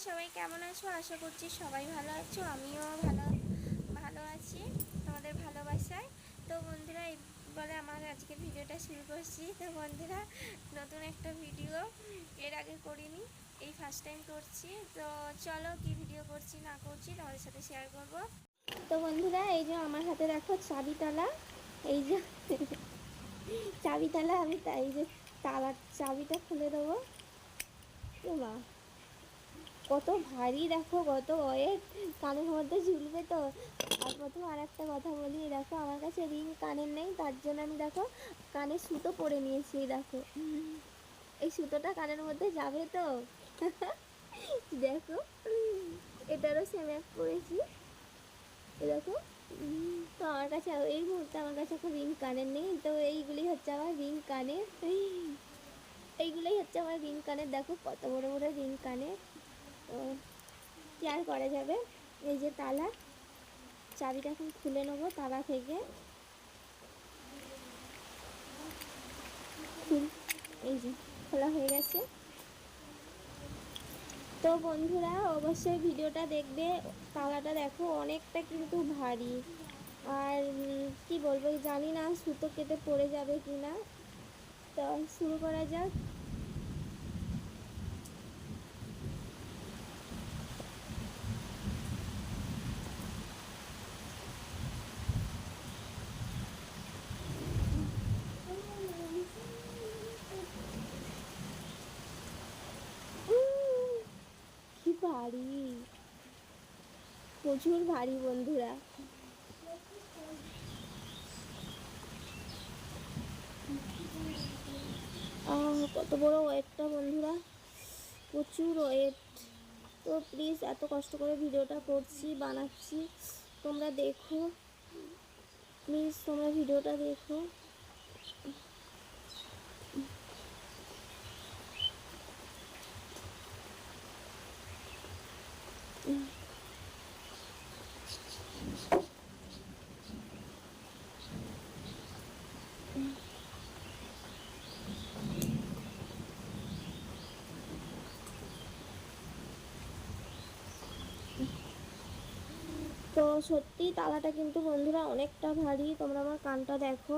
সবাই কেমন আছো? আশা করছি সবাই ভালো আছো, আমিও ভালো আছি তোমাদের ভালোবাসায়। তো বন্ধুরা, এই বলে আমার আজকে ভিডিওটা শুরু করছি। তো বন্ধুরা, নতুন একটা ভিডিও এর আগে করিনি, এই ফার্স্ট টাইম করছি। তো চলো কি ভিডিও করছি না করছি তোমাদের সাথে শেয়ার করব। তো বন্ধুরা, এই যে আমার হাতে দেখো চাবিতালা, এই যে চাবিতালা, আমি তাই যে চাবিটা খুলে দেবো। মা, কত ভারী দেখো, কত ওয়েট, কানের মধ্যে ঝুলবে তো। আর প্রথম আর একটা কথা বলি, দেখো আমার কাছে রিং কানের নেই, তার জন্য আমি দেখো কানে সুতো পরে নিয়েছি। দেখো এই সুতোটা কানের মধ্যে যাবে তো। দেখো এটারও সেম এক পরেছি, দেখো। তো আমার কাছে এই মুহূর্তে আমার কাছে এখন রিং কানের নেই, তো এইগুলি হচ্ছে আমার রিং কানের। এইগুলোই হচ্ছে আমার রিং কানের। দেখো কত বড় বড় রিং কানের। তো কি আর করা যাবে। এই যে তালা, চাবিটা এখন খুলে নেবো তালা থেকে। এই যে খোলা হয়ে গেছে। তো বন্ধুরা, অবশ্যই ভিডিওটা দেখবে। তালাটা দেখো অনেকটা কিন্তু ভারী, আর কি বলবো জানি না সুতো কেটে পড়ে যাবে কি না। তো শুরু করা যাক। কি ভারী, প্রচুর ভারী বন্ধুরা। কত বড় ওয়েটটা বন্ধুরা, প্রচুর ওয়েট। তো প্লিজ, এত কষ্ট করে ভিডিওটা করছি বানাচ্ছি, তোমরা দেখো প্লিজ, তোমরা ভিডিওটা দেখো। তো সত্যি তালাটা কিন্তু বন্ধুরা অনেকটা ভারী। তোমরা আমার কানটা দেখো,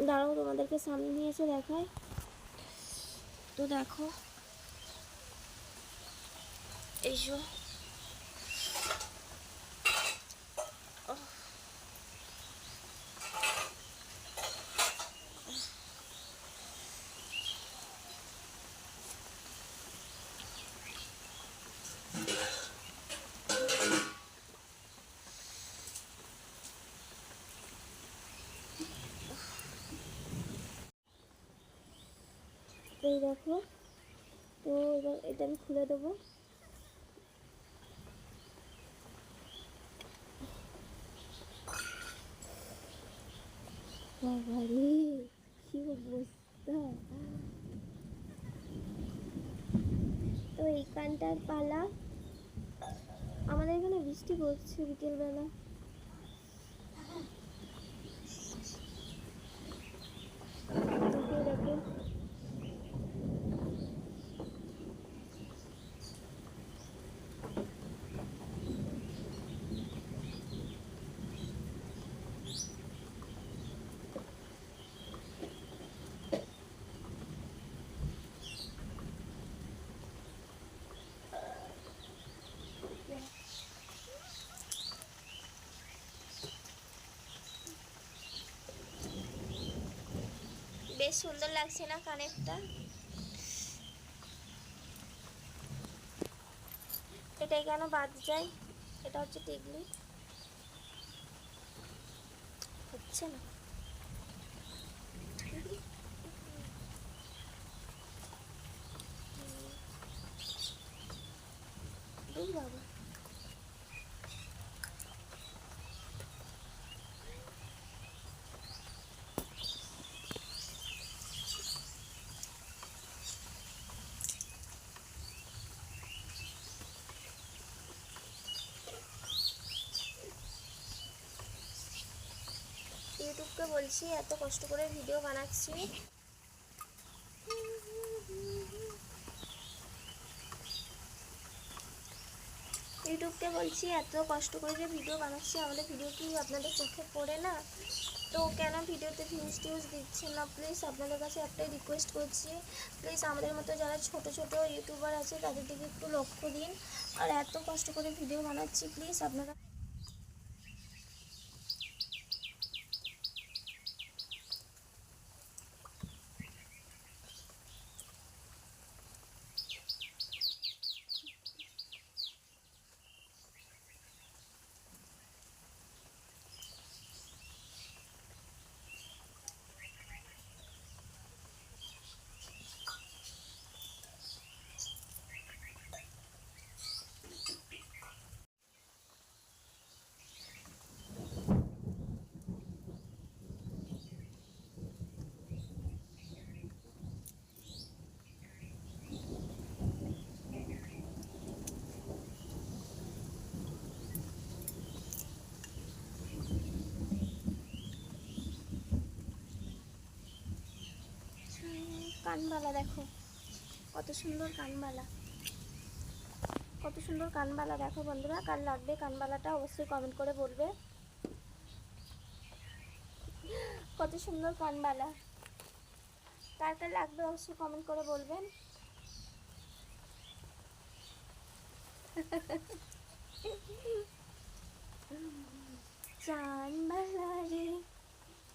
দাঁড়াও তোমাদেরকে সামনে নিয়ে এসে দেখায়। তো দেখো এই যে, এই দেখো। তো এবার এটা আমি খুলে দেবো। বাবারে, কি অবস্থা। তো এই কানটার পালা। আমাদের এখানে বৃষ্টি পড়ছে বিকেলবেলা। দেখো বেশ সুন্দর লাগছে না কানেরটা? এটাই কেন বাদ যায়? এটা হচ্ছে টিকলি, হচ্ছে না। বাবা, ইউটিউবকে বলছি এত কষ্ট করে ভিডিও বানাচ্ছি। ইউটিউবকে বলছি এত কষ্ট করে যে ভিডিও বানাচ্ছি, আমাদের ভিডিও কি আপনাদের চোখে পড়ে না? তো কেন ভিডিওতে ভিউজ টিউজ দিচ্ছেন না? প্লিজ আপনাদের কাছে একটাই রিকোয়েস্ট করছি, প্লিজ আমাদের মতো যারা ছোট ছোট ইউটিউবার আছে তাদের দিকে একটু লক্ষ্য দিন। আর এত কষ্ট করে ভিডিও বানাচ্ছি, প্লিজ আপনারা কানবালা দেখো, কত সুন্দর কানবালা, কত সুন্দর কানবালা দেখো বন্ধুরা। কার লাগবে কানবালাটা অবশ্যই কমেন্ট করে বলবে। কত সুন্দর কানবালা, কার কার লাগবে অবশ্যই কমেন্ট করে বলবেন। কানবালা রে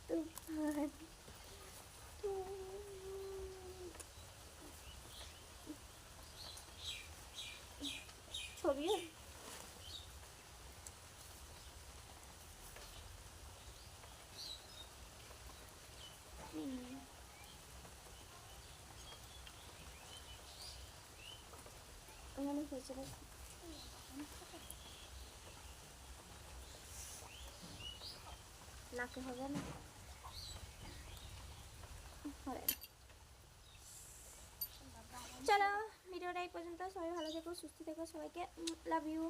তুফান, ছবি এখানে হয়েছে, নাকে হবে না, হবে না। চলো ভিডিওটা এই পর্যন্ত, সবাই ভালো থেকো, সুস্থ থেকো, সবাইকে লাভ ইউ।